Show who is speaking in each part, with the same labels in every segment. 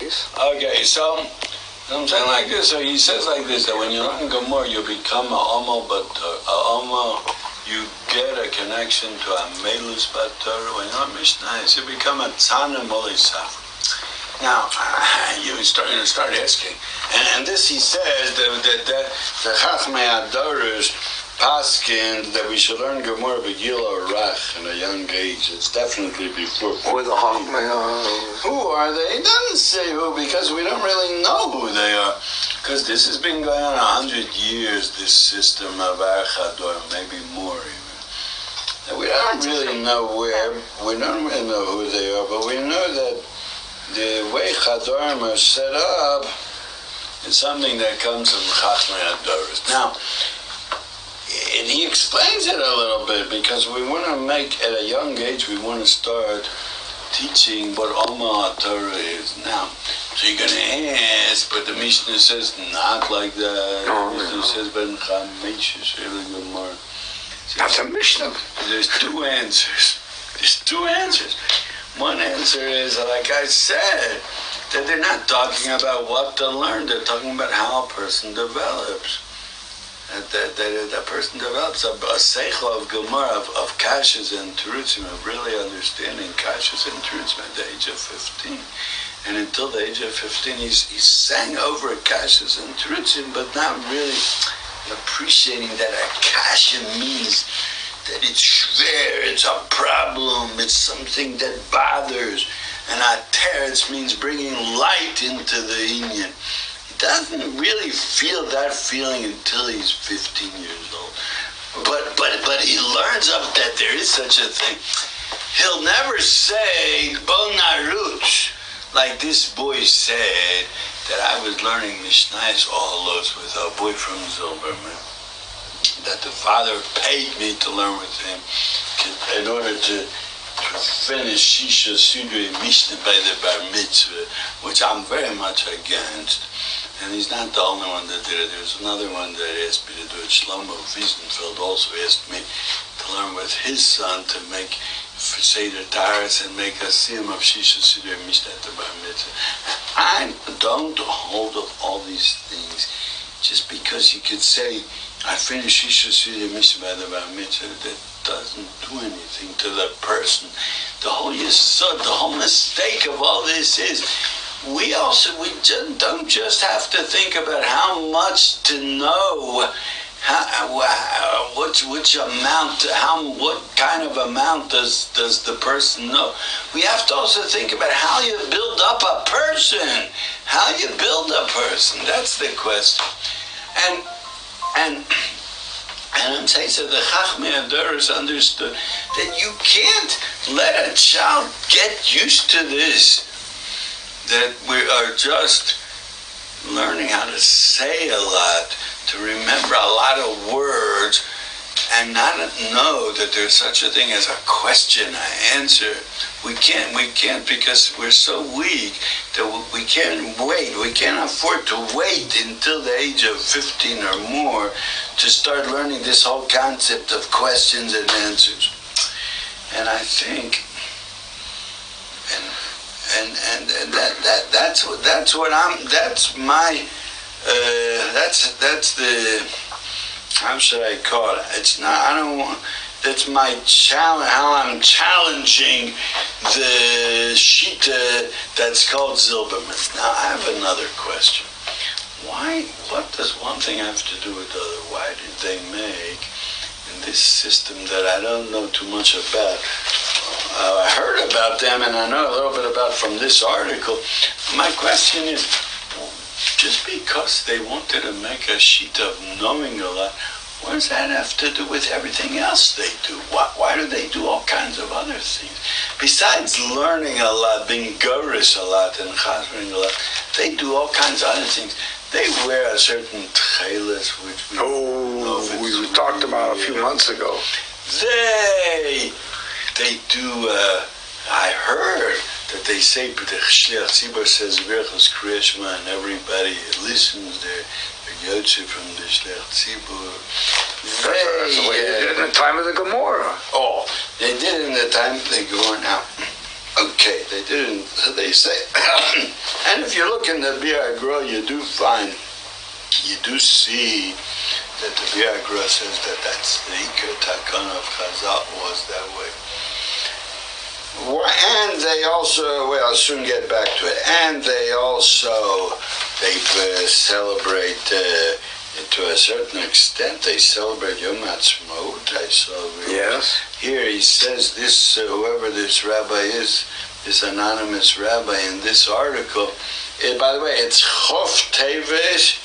Speaker 1: case.
Speaker 2: Okay, so I'm saying like this. So he says like this, that when you learn Gemara, you become a Omo, but you get a connection to a Melus Bator. When you learn Mishnah, you become a Tzanim Olisaf. Now, you're starting to start asking. And this he says, that the Chachmei Adorus Paskin, that we should learn Gemara Begil or Rach in a young age. It's definitely before.
Speaker 1: Or the Chachmei.
Speaker 2: Who are they? It doesn't say who, because we don't really know who they are. Because this has been going on 100 years, this system of Archador, maybe more even. And we don't really know we don't really know who they are, but we know that the way Chadorim are set up is something that comes from Chachmei Adoros. Now, and he explains it a little bit, because we want to make, at a young age, we want to start teaching what Oma Torah is. Now, so you're going to ask, but the Mishnah says not like that. The Mishnah says, Ben Chamesh is really good more.
Speaker 1: That's a Mishnah.
Speaker 2: There's two answers. One answer is, like I said, that they're not talking about what to learn. They're talking about how a person develops. That person develops a seichel of Gemara, of kashas and terutzim, of really understanding kashas and terutzim at the age of 15. And until the age of 15, he sang over kashas and terutzim, but not really appreciating that a kasha means that it's schwer, it's a problem, it's something that bothers. And a teretz means bringing light into the inyan. Doesn't really feel that feeling until he's 15 years old. But he learns up that there is such a thing. He'll never say, Bo Naruch, like this boy said, that I was learning Mishnayos Oholos with a boy from Zilberman, that the father paid me to learn with him in order to finish Shisha Sudre Mishnah by the Bar Mitzvah, which I'm very much against. And he's not the only one that did it. There's another one that asked me to do it. Shlomo Wiesenfeld also asked me to learn with his son to make Seder Taharas and make a siyum of Shisha Sudre Mishnah at the Bar Mitzvah. I don't hold of all these things just because you could say, I finished Shisha Sudre Mishnah by the Bar Mitzvah. That doesn't do anything to the person. The whole yesod, the whole mistake of all this is, we just don't just have to think about how much to know, which amount, what kind of amount does the person know. We have to also think about how you build up a person. How you build a person, that's the question. And I'm saying, so the Chachmei Adoros understood that you can't let a child get used to this, that we are just learning how to say a lot, to remember a lot of words, and not know that there's such a thing as a question, an answer. We can't because we're so weak that we can't wait. We can't afford to wait until the age of 15 or more to start learning this whole concept of questions and answers. And I think, that's the, how should I call it? It's not, I don't want, that's my challenge, how I'm challenging the shita that's called zilberman. Now I have another question. What does one thing have to do with the other? Why did they make in this system that I don't know too much about? I heard about them and I know a little bit about from this article. My question is, just because they wanted to make a sheet of knowing a lot, what does that have to do with everything else they do? Why do they do all kinds of other things? Besides learning a lot, being gurus a lot, and chazering a lot, they do all kinds of other things. They wear a certain tcheles, which we
Speaker 1: we talked about a few months ago.
Speaker 2: They do, I heard that they say, but the Shliach Tzibur says Birchos Kriyashma, and everybody listens, they're Yotze from the Shliach Tzibur.
Speaker 1: That's the way they did in the time of the Gemara.
Speaker 2: Oh, they did it in the time of the Gemara. Now, okay, they didn't. They say, and if you look in the Biagra, you do see that the Biagra says that's the Iker Takon of Chazal was that way. And they also, well, I'll soon get back to it. And they celebrate, to a certain extent, they celebrate Yom Ha'atzmaut. I saw.
Speaker 1: Yes.
Speaker 2: Here he says this, whoever this rabbi is, this anonymous rabbi in this article. By the way, it's Chof Tevesh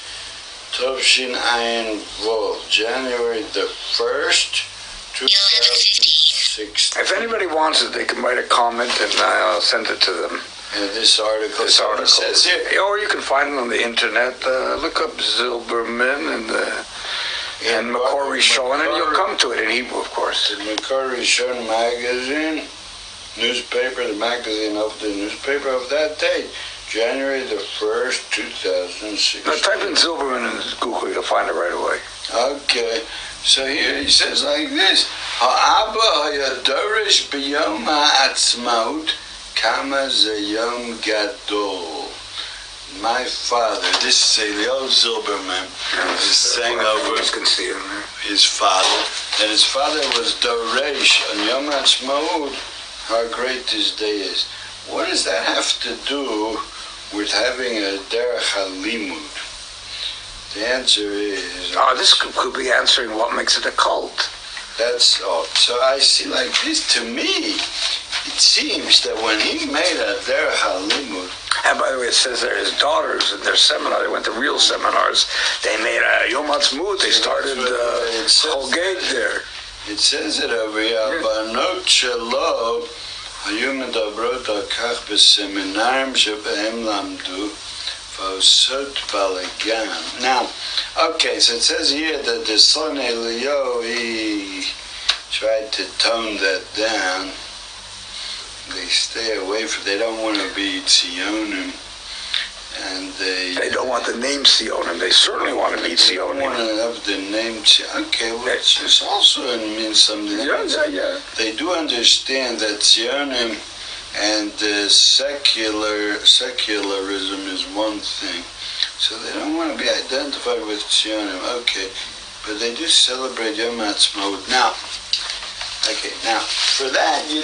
Speaker 2: Tovshin Ayin Vov, January the 1st, 2016.
Speaker 1: If anybody wants it, they can write a comment and I'll send it to them.
Speaker 2: This article says here.
Speaker 1: Or you can find it on the internet. Look up Zilberman and Makor Rishon, and you'll come to it in Hebrew, of course.
Speaker 2: The Makor Rishon magazine, newspaper, the magazine of the newspaper of that date, January the 1st, 2016.
Speaker 1: Now type in Zilberman in Google, you'll find it right away.
Speaker 2: Okay. So here he says like this: Ha'aba ha'yadorish b'yom ha'atzmaut kama zayom gadol. My father, this is Elio Zilberman, is saying over his father, that his father was Doresh on Yom Ha'atzmaut, how great this day is. What does that have to do with having a derech halimud? The answer is...
Speaker 1: this could be answering what makes it a cult.
Speaker 2: That's all. So I see like this, to me, it seems that when he made a derech halimud,
Speaker 1: and by the way, it says there his daughters in their seminar, they went to real seminars, they made a Yom Ha'atzmaut, they started Chogeg there.
Speaker 2: It says it over here, Banot Shelo, היו מדברות על כך בסמינרים שבהם למדו ועושות בלגן. Now, okay, so it says here that the son Elio, he tried to tone that down. They stay away from, they don't want to be Tzionim. And they
Speaker 1: don't want the name Tzionim. They certainly want to be Tzionim.
Speaker 2: They want to have the name Tzionim. Okay, well, it's also means something.
Speaker 1: Yeah.
Speaker 2: They do understand that Tzionim and secularism is one thing. So they don't want to be identified with Tzionim. Okay, but they do celebrate Yom Ha'atzmaut. Now, for that, you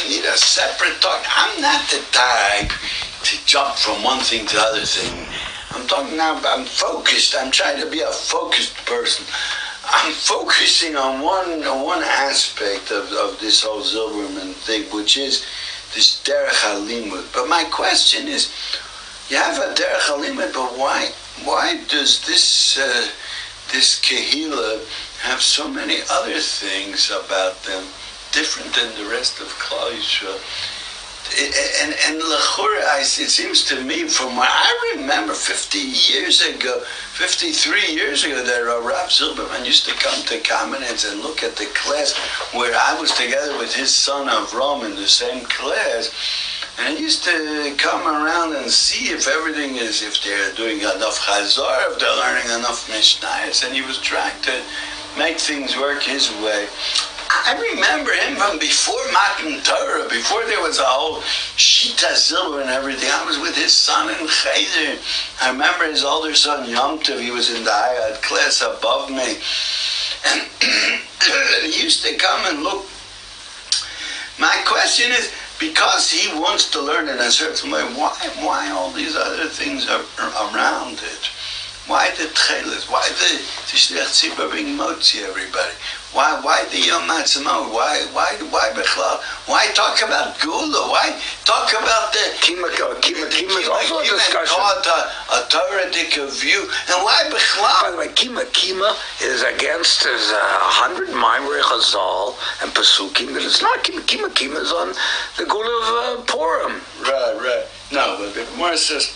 Speaker 2: need a separate talk. I'm not the type to jump from one thing to the other thing. I'm talking now, I'm focused. I'm trying to be a focused person. I'm focusing on one aspect of this whole Zilberman thing, which is this derech halimud. But my question is, you have a derech halimud, but why does this kehila have so many other things about them different than the rest of Klal Yisrael? And l'chura, it seems to me, from what I remember 53 years ago, that Rav Zilberman used to come to Kamenetz and look at the class where I was together with his son Avram in the same class. And he used to come around and see if everything is, if they're doing enough chazar, if they're learning enough mishnayos, and he was trying to make things work his way. I remember him from before Matan Torah, before there was a whole Shita Silver and everything. I was with his son in Cheder. I remember his older son Yom Tov, he was in the higher class above me. And he used to come and look. My question is, because he wants to learn in a certain way, why all these other things are around it? Why the tchelas? Why the Tishlech Tzibur being motzi everybody? Why the Yom Ha'atzmaut? Why Bechlal? Why talk about Gula? Why talk about the
Speaker 1: Kima is also a discussion.
Speaker 2: A Torah-dik view. And why Bechlal?
Speaker 1: By the way, Kima is against 100 Maimrei Chazal and Pesukim. That it's not Kima is on the Gula of Purim.
Speaker 2: Right. No, but the Gemara says,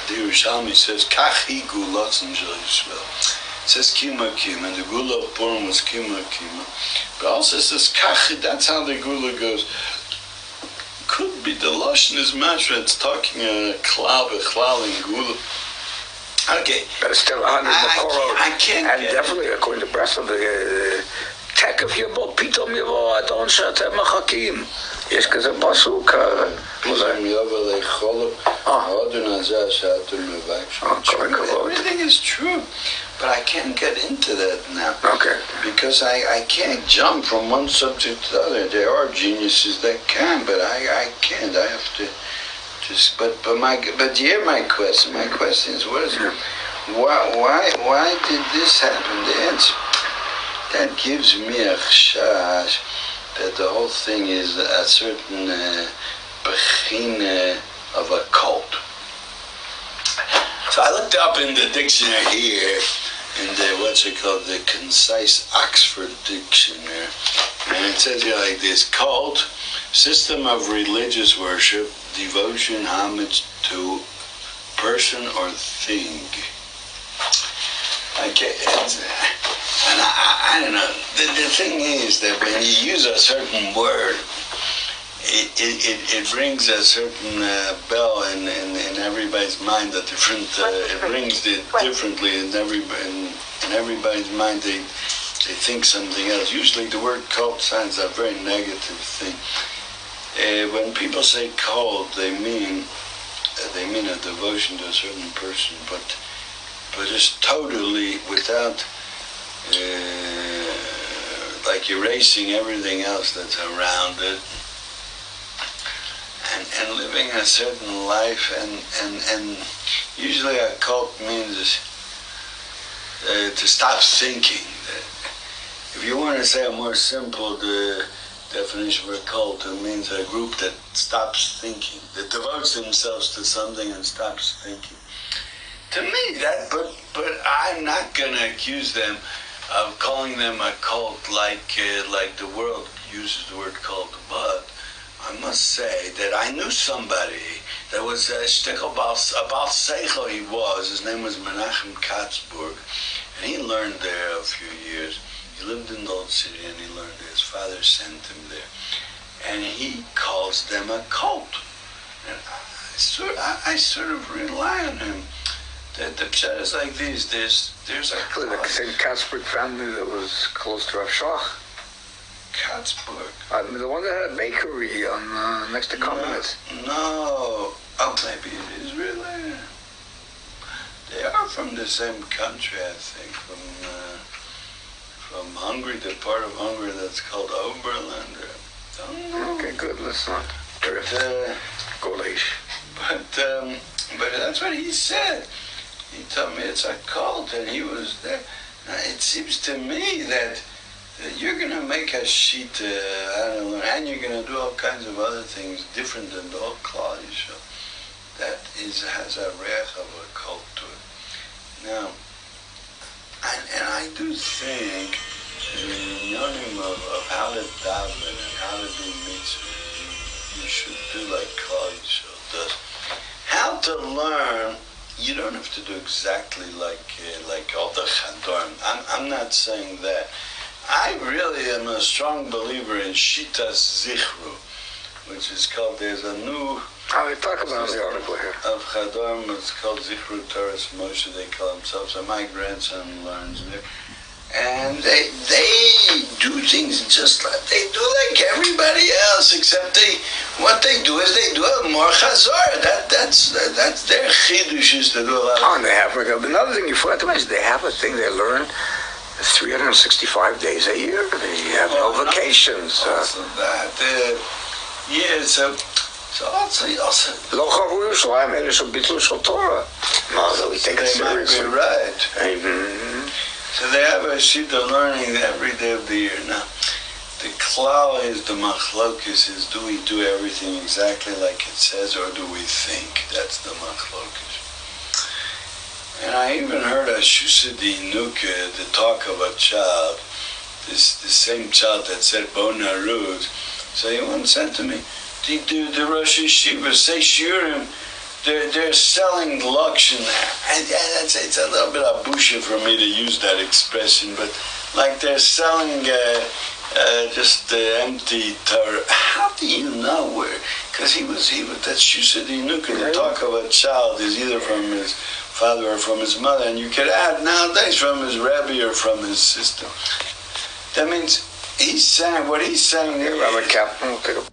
Speaker 2: the Yerushalmi says, Kach hi gulas in Yisrael. It says Kima, and the Gula of Purim was Kima. But also it says Kach, that's how the Gula goes. Could be the Lashon is mashra, it's talking Klal in Gula. Okay.
Speaker 1: But it's still 100 Makorot.
Speaker 2: I can't
Speaker 1: and
Speaker 2: get
Speaker 1: definitely, according to Breslov, Tekef Yavo, Pitom Yavo, Adon Shatem Machakim. יש כזה פסוק,
Speaker 2: everything is true, but I can't get into that now.
Speaker 1: Okay.
Speaker 2: Because I can't jump from one subject to the other. There are geniuses that can, but I can't. I have to just. But hear my question. My question is, what is it? Why did this happen? The answer that gives me a chash that the whole thing is a certain bechina of a cult. So I looked up in the dictionary here, in the concise Oxford Dictionary, and it says here like this: cult, system of religious worship, devotion, homage to person or thing. Okay, and I don't know. The thing is that when you use a certain word, it rings a certain bell in everybody's mind. It rings it differently in everybody's mind. They think something else. Usually, the word cult sounds a very negative thing. When people say cult, they mean a devotion to a certain person, but it's totally without like erasing everything else that's around it, and living a certain life, and usually a cult means to stop thinking. If you want to say a more simple definition for a cult, it means a group that stops thinking, that devotes themselves to something and stops thinking. To me, but I'm not going to accuse them of calling them a cult like the world uses the word cult. But I must say that I knew somebody that was a shtickle about Seichel. He was. His name was Menachem Katzburg, and he learned there a few years. He lived in the old city, and he learned there. His father sent him there, and he calls them a cult. And I sort of rely on him. The pshat is like this. There's a
Speaker 1: the same Katzburg family that was close to Rav Shach.
Speaker 2: Katzburg.
Speaker 1: The one that had a bakery on next to Communist.
Speaker 2: No. Oh, maybe it is really. They are from the same country, I think. From Hungary, the part of Hungary that's called Oberland. Don't know.
Speaker 1: Okay, good. Let's not drift.
Speaker 2: But that's what he said. He told me it's a cult, and he was there. Now, it seems to me that you're going to make a sheet, I don't know, and you're going to do all kinds of other things different than the whole Klal show. That has a reach of a cult to it. Now, and I do think the yonim of how to daven and how to do mitzvah, you should do like Klal show does. How to learn. You don't have to do exactly like all the Chadorim. I'm not saying that. I really am a strong believer in Shitas Zichru, which is called, there's a new...
Speaker 1: we talk about the article here.
Speaker 2: Of Chadorim, it's called Zichru Torahs Moshe, they call themselves, and my grandson learns there. And they do things just like they do like everybody else, except what they do is they do a more chazor. That's their chidush is to do a lot.
Speaker 1: And they have another thing you forgot to mention. They have a thing they learn 365 days a year. They have no vacations.
Speaker 2: Also that, yeah. So also.
Speaker 1: Lo chavu Yerushalayim elu shel bitlu shel Torah. No, that we take it seriously.
Speaker 2: Might be right. So they have a sheet of learning every day of the year. Now, the klal is, the machlokes is, do we do everything exactly like it says, or do we think? That's the machlokes. And I even heard a shusadi nuke, the talk of a child, the same child that said Bo Narud. So he once said to me, the Rosh Yeshiva say shiurim, they're selling Lakshan, and it's a little bit of busha for me to use that expression, but like they're selling just empty Torah. How do you know where? Because he was that's Shusadi Nuka. The talk of a child is either from his father or from his mother, and you could add nowadays from his rabbi or from his sister. That means he's saying what he's saying.
Speaker 1: Rabbi Caplan will pick up.